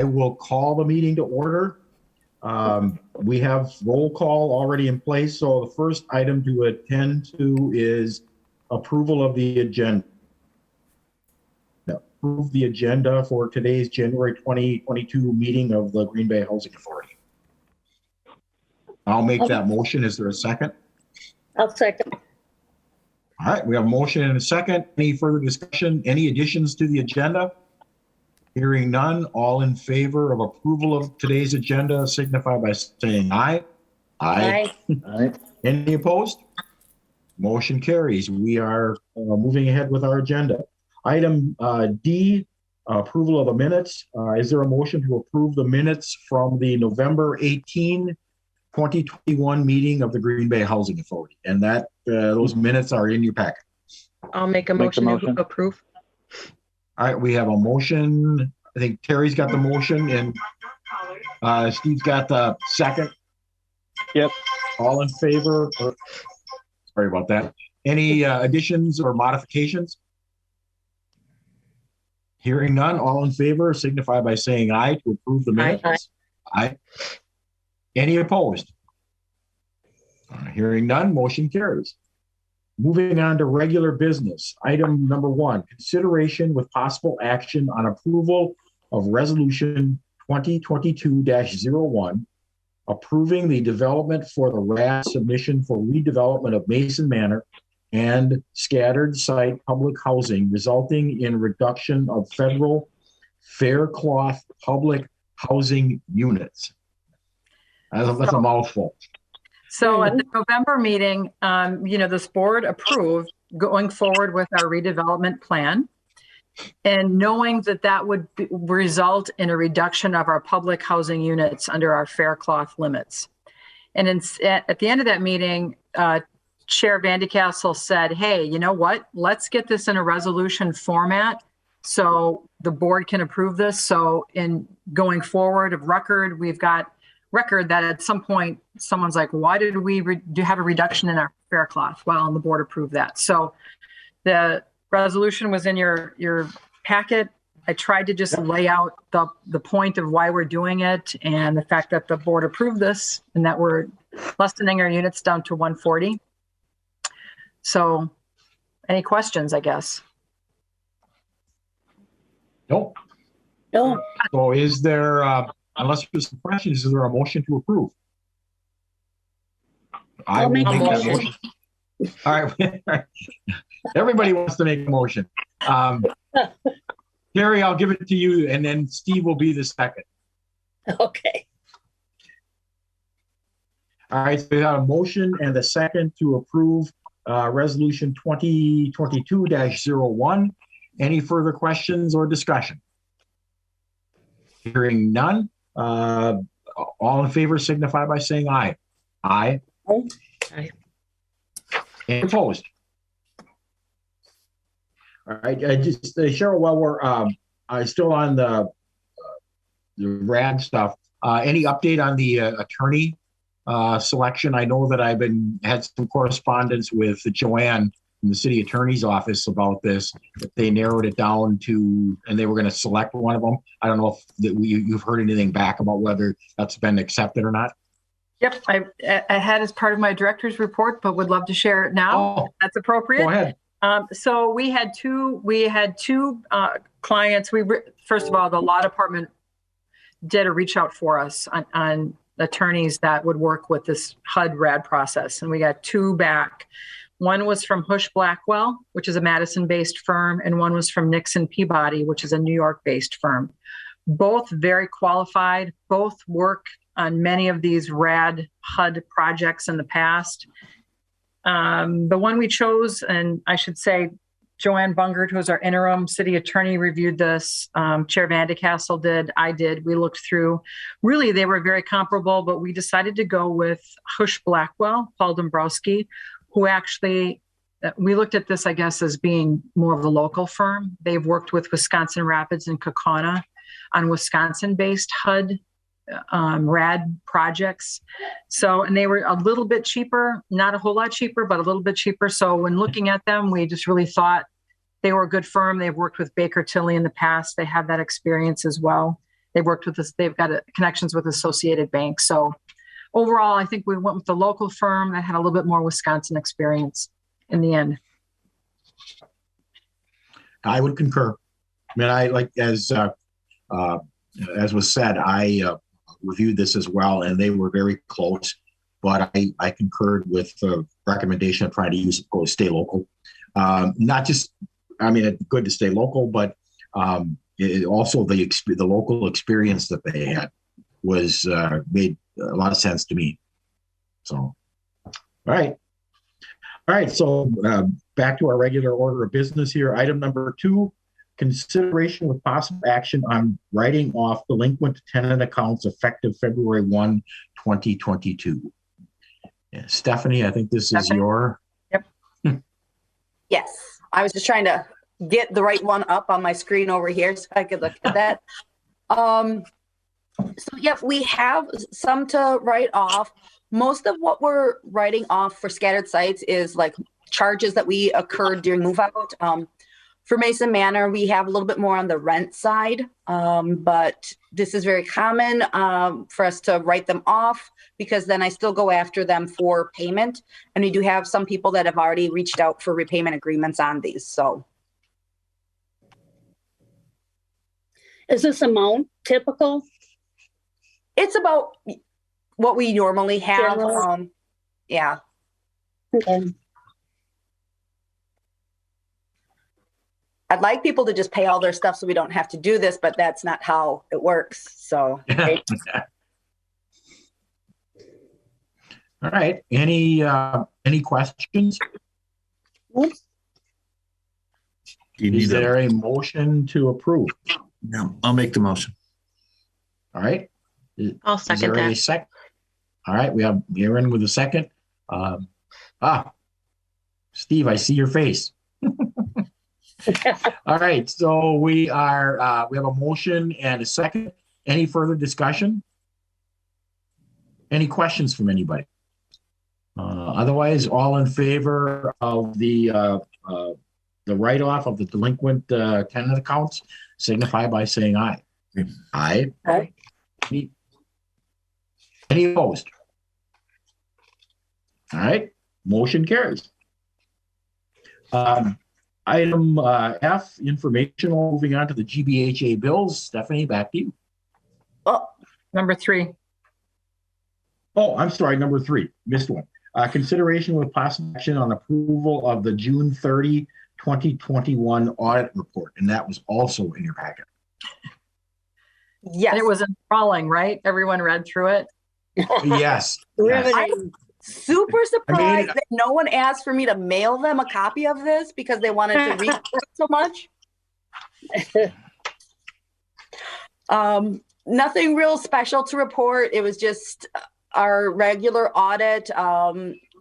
I will call the meeting to order. We have roll call already in place, so the first item to attend to is approval of the agenda. Approve the agenda for today's January 2022 meeting of the Green Bay Housing Authority. I'll make that motion. Is there a second? I'll second. All right, we have a motion and a second. Any further discussion? Any additions to the agenda? Hearing none, all in favor of approval of today's agenda signify by saying aye. Aye. Aye. Any opposed? Motion carries. We are moving ahead with our agenda. Item D, approval of the minutes. Is there a motion to approve the minutes from the November 18, 2021 meeting of the Green Bay Housing Authority? And that those minutes are in your packet. I'll make a motion to approve. All right, we have a motion. I think Terry's got the motion and Steve's got the second. Yep. All in favor? Sorry about that. Any additions or modifications? Hearing none, all in favor signify by saying aye to approve the minutes. Aye. Any opposed? Hearing none, motion carries. Moving on to regular business. Item number 1, consideration with possible action on approval of resolution 2022-01, approving the development for the RAD submission for redevelopment of Mason Manor and scattered site public housing, resulting in reduction of federal Faircloth public housing units. That's a mouthful. So at the November meeting, this board approved going forward with our redevelopment plan, and knowing that that would result in a reduction of our public housing units under our Faircloth limits. And at the end of that meeting, Chair Vandecastle said, hey, you know what? Let's get this in a resolution format so the board can approve this. So in going forward of record, we've got record that at some point someone's like, why did we have a reduction in our Faircloth? Well, and the board approved that. So the resolution was in your packet. I tried to just lay out the point of why we're doing it and the fact that the board approved this and that we're lessening our units down to 140. So any questions, I guess? Nope. No. So is there, unless there's some questions, is there a motion to approve? I will make that motion. All right. Everybody wants to make a motion. Terry, I'll give it to you, and then Steve will be the second. Okay. All right, so we have a motion and a second to approve resolution 2022-01. Any further questions or discussion? Hearing none. All in favor signify by saying aye. Aye. Aye. And opposed? All right, just Cheryl, while we're still on the RAD stuff, any update on the attorney selection? I know that I've had some correspondence with Joanne in the city attorney's office about this, that they narrowed it down to, and they were going to select one of them. I don't know if you've heard anything back about whether that's been accepted or not. Yep, I had as part of my director's report, but would love to share it now. If that's appropriate. Go ahead. So we had two clients. First of all, the law department did a reach out for us on attorneys that would work with this HUD RAD process, and we got two back. One was from Hush Blackwell, which is a Madison-based firm, and one was from Nixon Peabody, which is a New York-based firm. Both very qualified, both work on many of these RAD HUD projects in the past. The one we chose, and I should say Joanne Bungert, who's our interim city attorney, reviewed this. Chair Vandecastle did, I did. We looked through. Really, they were very comparable, but we decided to go with Hush Blackwell, Paul Dombrowski, who actually, we looked at this, I guess, as being more of a local firm. They've worked with Wisconsin Rapids and Kaukauna on Wisconsin-based HUD RAD projects. So, and they were a little bit cheaper, not a whole lot cheaper, but a little bit cheaper. So when looking at them, we just really thought they were a good firm. They've worked with Baker Tilly in the past. They have that experience as well. They've worked with us. They've got connections with Associated Bank. So overall, I think we went with the local firm that had a little bit more Wisconsin experience in the end. I would concur. I mean, I like as was said, I reviewed this as well, and they were very close. But I concurred with the recommendation of trying to stay local. Not just, I mean, it's good to stay local, but also the local experience that they had was made a lot of sense to me. So, all right. So back to our regular order of business here. Item number 2, consideration with possible action on writing off delinquent tenant accounts effective February 1, 2022. Yeah, Stephanie, I think this is your. Yep. Yes, I was just trying to get the right one up on my screen over here so I could look at that. So yeah, we have some to write off. Most of what we're writing off for scattered sites is like charges that we occurred during move out. For Mason Manor, we have a little bit more on the rent side, but this is very common for us to write them off because then I still go after them for payment. And we do have some people that have already reached out for repayment agreements on these. So, Is this amount typical? it's about what we normally have. General. Yeah. Okay. I'd like people to just pay all their stuff so we don't have to do this, but that's not how it works. So, Right. All right. Any questions? Nope. Do you Is need there a motion to approve? No, I'll make the motion. All right. I'll Is second there a that. second? All right. We have Aaron with a second. Steve, I see your face. All right. So we have a motion and a second. Any further discussion? Any questions from anybody? Otherwise, all in favor of the write-off of the delinquent tenant accounts, signify by saying aye. Aye. Aye. Any opposed? All right, motion carries. Item F, informational, moving on to the GBHA bills. Stephanie, back to you. Number 3. Oh, I'm sorry, number 3, missed one. Consideration with possible action on approval of the June 30, 2021 audit report, and that was also in your packet. yes. And it was enthralling, right? Everyone read through it. Yes. Riveting. Super surprised I mean- that no one asked for me to mail them a copy of this because they wanted to read it so much. Nothing real special to report. It was just our regular audit,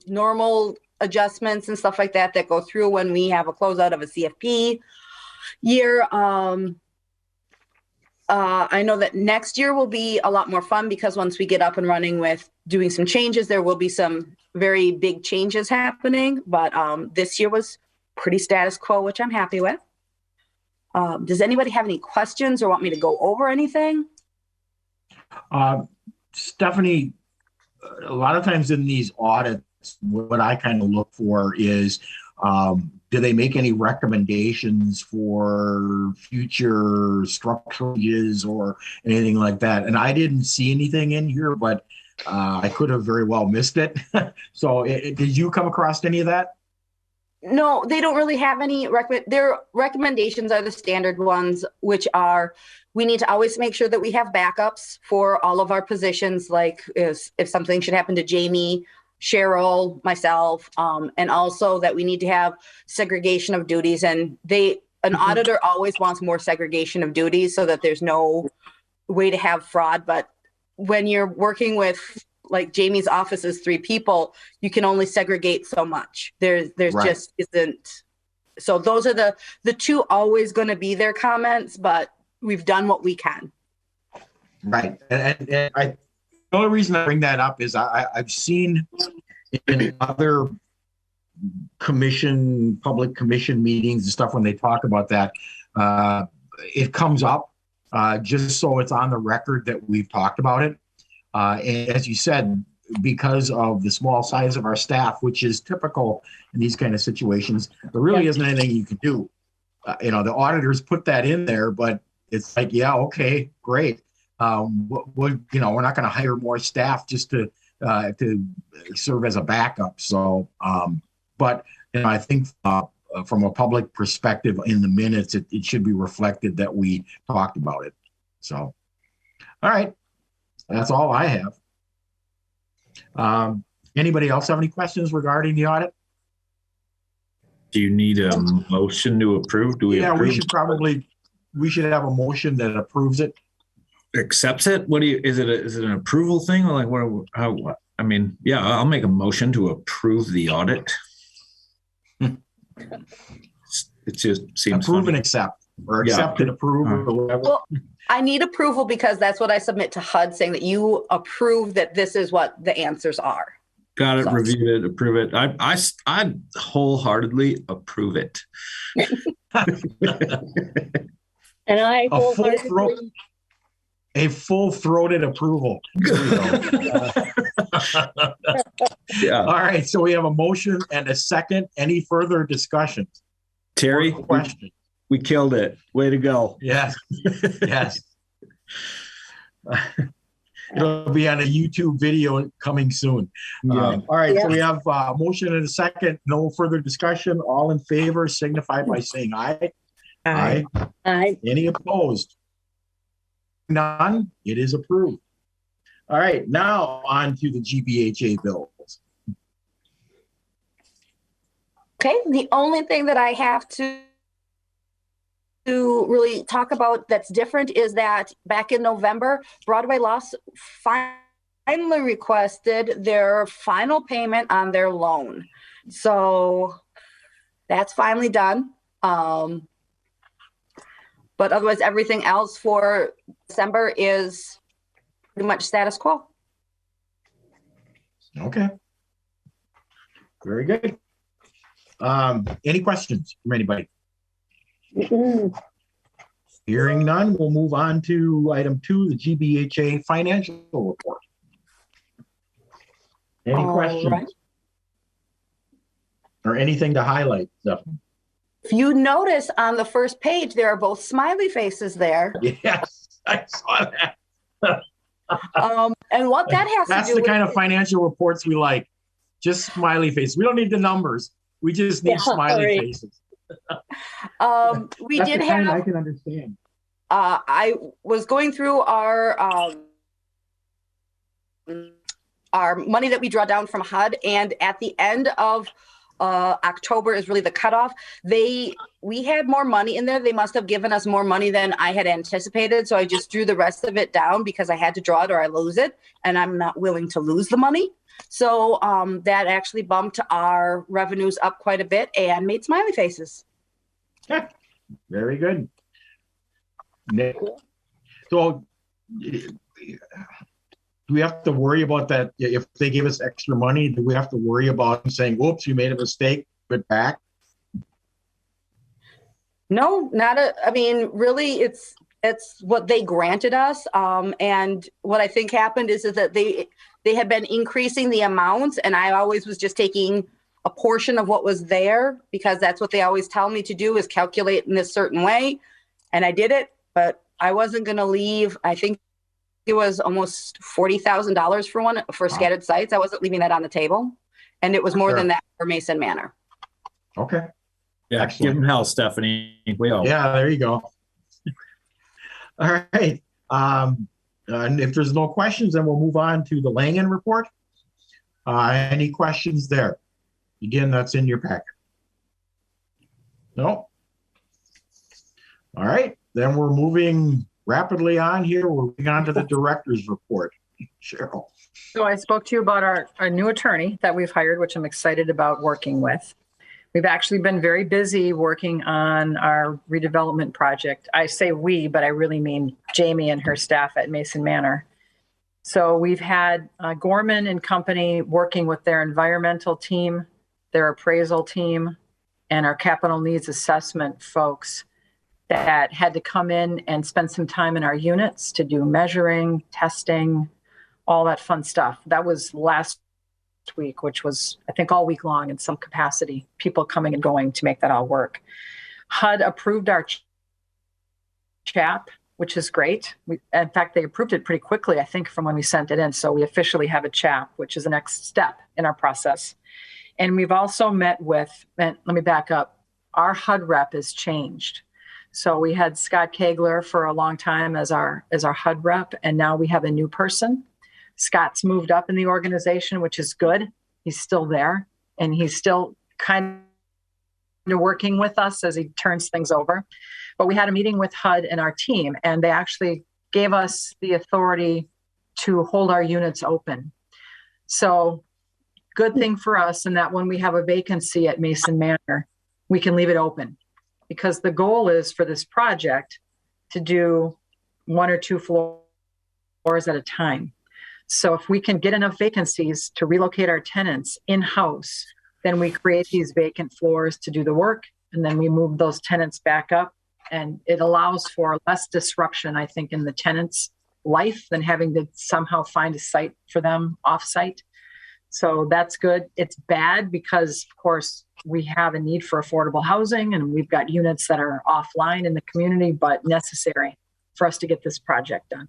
normal adjustments and stuff like that that go through when we have a closeout of a CFP year. I know that next year will be a lot more fun because once we get up and running with doing some changes, there will be some very big changes happening. But this year was pretty status quo, which I'm happy with. Does anybody have any questions or want me to go over anything? Stephanie, a lot of times in these audits, what I kind of look for is, do they make any recommendations for future structures or anything like that? And I didn't see anything in here, but I could have very well missed it. So did you come across any of that? No, they don't really have any their recommendations are the standard ones, which are we need to always make sure that we have backups for all of our positions, like if something should happen to Jamie, Cheryl, myself, and also that we need to have segregation of duties. And an auditor always wants more segregation of duties so that there's no way to have fraud. But when you're working with like Jamie's office is 3 people, you can only segregate so much. There's Right. just isn't. So those are the 2 always going to be their comments, but we've done what we can. Right. And the only reason I bring that up is I've seen in other public commission meetings and stuff when they talk about that, it comes up. just so it's on the record that we've talked about it. And as you said, because of the small size of our staff, which is typical in these kind of situations, there really isn't anything you can do. The auditors put that in there, but it's like, yeah, okay, great. We're not going to hire more staff just to serve as a backup. So, but I think from a public perspective, in the minutes, it should be reflected that we talked about it. So, all right, that's all I have. Anybody else have any questions regarding the audit? Do you need a motion to approve? Do we? Yeah, approve? We should have a motion that approves it. Accepts it? Is it an approval thing? Or like what? I mean, yeah, I'll make a motion to approve the audit. It just seems approve funny. And accept, or accept and approve, or whatever. Well, I need approval because that's what I submit to HUD, saying that you approve that this is what the answers are. Got it. So. Review it. Approve it. I wholeheartedly approve it. And I wholeheartedly. A full-throated approval. Yeah. All right. So we have a motion and a second. Any further discussions? Terry, question. We killed it. Way to go. Yes. Yes. It'll be on a YouTube video coming soon. Yeah. All right. So we have a motion and a second. No further discussion. All in favor signify by saying aye. Aye. Aye. Any opposed? None. It is approved. All right. Now on to the GBHA bills. Okay. The only thing that I have to really talk about that's different is that back in November, Broadway Loss finally requested their final payment on their loan. So that's finally done. But otherwise, everything else for December is pretty much status quo. Okay. Very good. Any questions from anybody? Hearing none, we'll move on to item 2, the GBHA financial report. Any questions? Right. Or anything to highlight, Stephanie? If you notice on the first page, there are both smiley faces there. Yes, I saw that. And what that has That's to do the kind with of financial reports we like. Just smiley faces. We don't need the numbers. We just need smiley faces. we That's did the kind have. I can understand. I was going through our money that we draw down from HUD, and at the end of October is really the cutoff. We had more money in there. They must have given us more money than I had anticipated. So I just drew the rest of it down because I had to draw it or I lose it. And I'm not willing to lose the money. So that actually bumped our revenues up quite a bit and made smiley faces. Yeah, very good. So do we have to worry about that? If they give us extra money, do we have to worry about saying, whoops, you made a mistake, put it back? No, I mean, really, it's what they granted us. And what I think happened is that they had been increasing the amounts, and I always was just taking a portion of what was there because that's what they always tell me to do is calculate in this certain way. And I did it, but I wasn't going to leave. I think it was almost $40,000 for scattered sites. I wasn't leaving that on the table. And it was more than that for Mason Manor. Okay. Yeah, excellent. Give them hell, Stephanie. We all. Yeah, there you go. All right. And if there's no questions, then we'll move on to the Langen report. Any questions there? Again, that's in your packet. No? All right. Then we're moving rapidly on here. We're moving on to the director's report. Cheryl. So I spoke to you about our new attorney that we've hired, which I'm excited about working with. We've actually been very busy working on our redevelopment project. I say we, but I really mean Jamie and her staff at Mason Manor. So we've had Gorman and company working with their environmental team, their appraisal team, and our capital needs assessment folks that had to come in and spend some time in our units to do measuring, testing, all that fun stuff. That was last week, which was, I think, all week long in some capacity, people coming and going to make that all work. HUD approved our CHAP, which is great. In fact, they approved it pretty quickly, I think, from when we sent it in. So we officially have a CHAP, which is the next step in our process. And we've also met with, and let me back up, our HUD rep has changed. So we had Scott Kegler for a long time as our HUD rep, and now we have a new person. Scott's moved up in the organization, which is good. He's still there, and he's still kind of working with us as he turns things over. But we had a meeting with HUD and our team, and they actually gave us the authority to hold our units open. So good thing for us in that when we have a vacancy at Mason Manor, we can leave it open, because the goal is for this project to do 1 or 2 floors at a time. So if we can get enough vacancies to relocate our tenants in-house, then we create these vacant floors to do the work, and then we move those tenants back up. And it allows for less disruption, I think, in the tenant's life than having to somehow find a site for them off-site. So that's good. It's bad because, of course, we have a need for affordable housing, and we've got units that are offline in the community, but necessary for us to get this project done.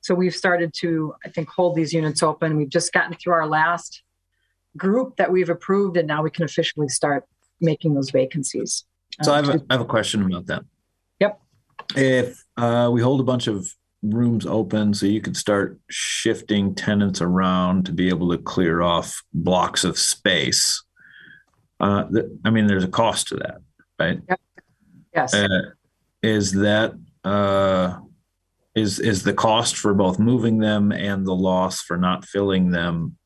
So we've started to, I think, hold these units open. We've just gotten through our last group that we've approved, and now we can officially start making those vacancies. So I have a question about that. Yep. If we hold a bunch of rooms open so you could start shifting tenants around to be able to clear off blocks of space, I mean, there's a cost to that, right? Yep. Yes. Is that is the cost for both moving them and the loss for not filling them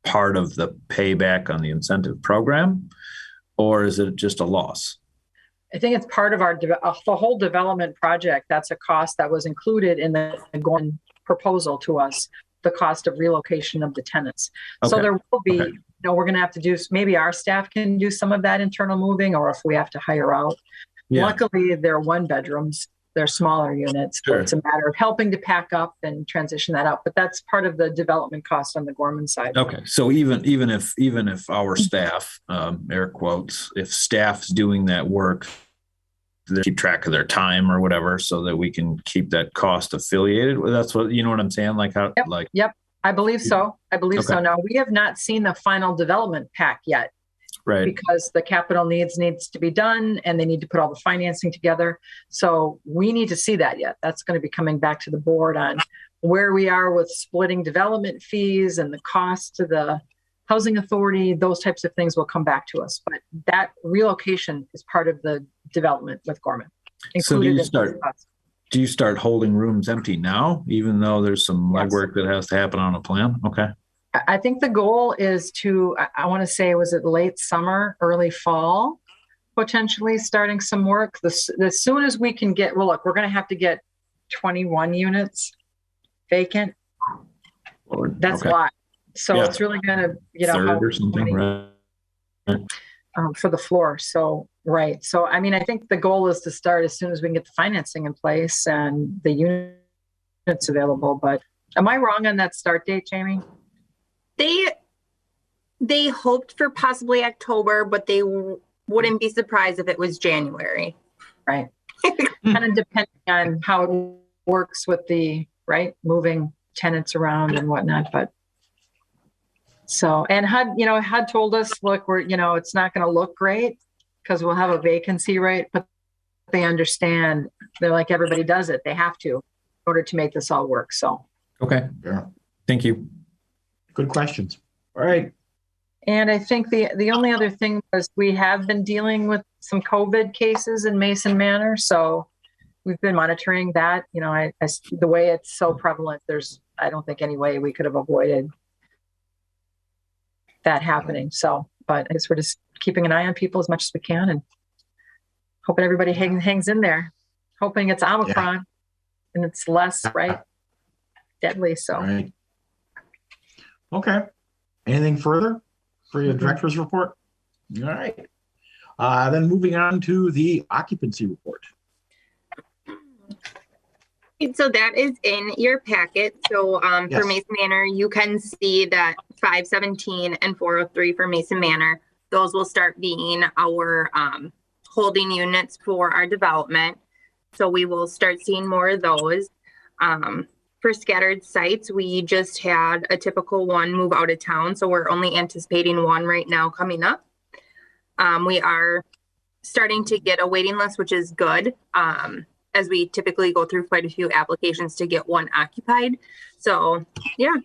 part of the payback on the incentive program, or is it just a loss? I think it's part of the whole development project. That's a cost that was included in the Gorman proposal to us, the cost of relocation of the tenants. Okay. So there will be, we're going to have to do, maybe our staff can do some of that internal moving, or if we have to hire out. Yeah. Luckily, they're 1 bedrooms. They're smaller units. Sure. It's a matter of helping to pack up and transition that out. But that's part of the development cost on the Gorman side. Okay. So even if our staff, air quotes, if staff's doing that work, they keep track of their time or whatever, so that we can keep that cost affiliated with. That's what, you know what I'm saying? Like how, Yep. I believe so. So. Now we have not seen the final development pack yet. Right. Because the capital needs to be done, and they need to put all the financing together. So we need to see that yet. That's going to be coming back to the board on where we are with splitting development fees and the cost to the housing authority. Those types of things will come back to us. But that relocation is part of the development with Gorman. So do you start holding rooms empty now, even though there's some legwork that has to happen on a plan? Okay. I think the goal is to, I want to say, was it late summer, early fall, potentially starting some work. As soon as we can get, well, look, we're going to have to get 21 units vacant. That's a lot. So it's really going to, third or something, right? For the floor. So, right. So, I mean, I think the goal is to start as soon as we can get the financing in place and the units available. But am I wrong on that start date, Jamie? They hoped for possibly October, but they wouldn't be surprised if it was January. Right. Kind of depending on how it works with the moving tenants around and whatnot. But so, and HUD told us, look, it's not going to look great because we'll have a vacancy rate, but they understand. They're like, everybody does it. They have to in order to make this all work. So. Okay. Yeah. Thank you. Good questions. All right. And I think the only other thing was we have been dealing with some COVID cases in Mason Manor. So we've been monitoring that. The way it's so prevalent, I don't think any way we could have avoided that happening. So, but I guess we're just keeping an eye on people as much as we can and hoping everybody hangs in there, hoping it's Omicron and it's less, deadly. So. Right. Okay. Anything further for your director's report? All right. Then moving on to the occupancy report. So that is in your packet. So Yes. for Mason Manor, you can see that 517 and 403 for Mason Manor. Those will start being our holding units for our development. So we will start seeing more of those. For scattered sites, we just had a typical one move out of town. So we're only anticipating one right now coming up. We are starting to get a waiting list, which is good. As we typically go through quite a few applications to get one occupied. So yeah,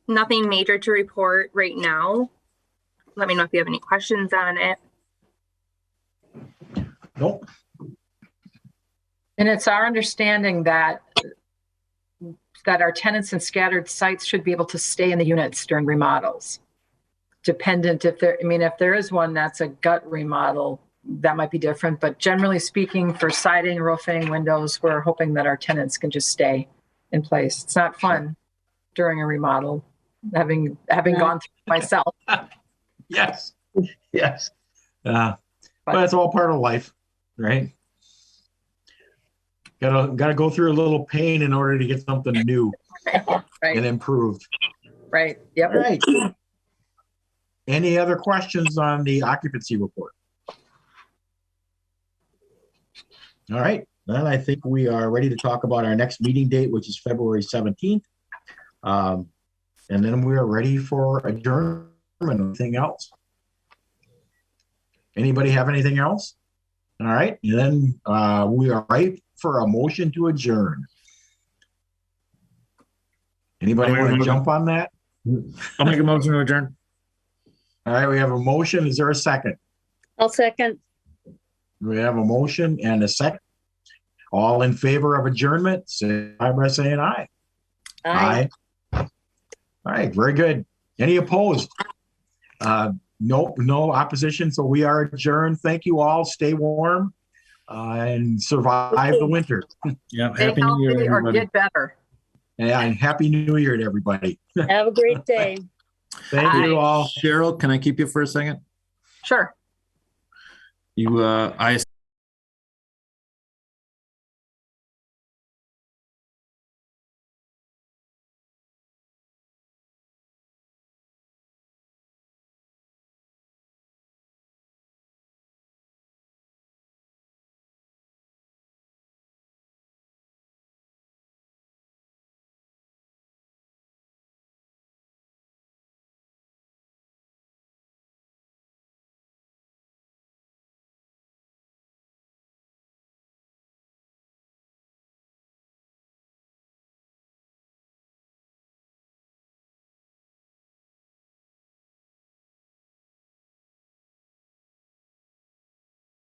nothing major to report right now. Let me know if you have any questions on it. Nope. And it's our understanding that our tenants in scattered sites should be able to stay in the units during remodels. Dependent if there is one that's a gut remodel, that might be different, but generally speaking, for siding, roofing, windows, we're hoping that our tenants can just stay in place. It's not fun during a remodel, having gone through it myself. Yes. Yes. But it's all part of life, right? Gotta go through a little pain in order to get something new and improved. Right. Yep. All right. Any other questions on the occupancy report? All right, then I think we are ready to talk about our next meeting date, which is February 17th. And then we are ready for adjournment. Anything else? Anybody have anything else? All right, and then we are right for a motion to adjourn. Anybody want to jump on that? I'll make a motion to adjourn. All right, we have a motion. Is there a second? I'll second. We have a motion and a second. All in favor of adjournment, say aye by saying aye. Aye. All right, very good. Any opposed? No opposition. So we are adjourned. Thank you all. Stay warm and survive the winter. Yeah, Stay happy New Year, healthy or everybody. get better. And happy New Year to everybody. Have a great day. Thank you all. Cheryl, can I keep you for a second? Sure. I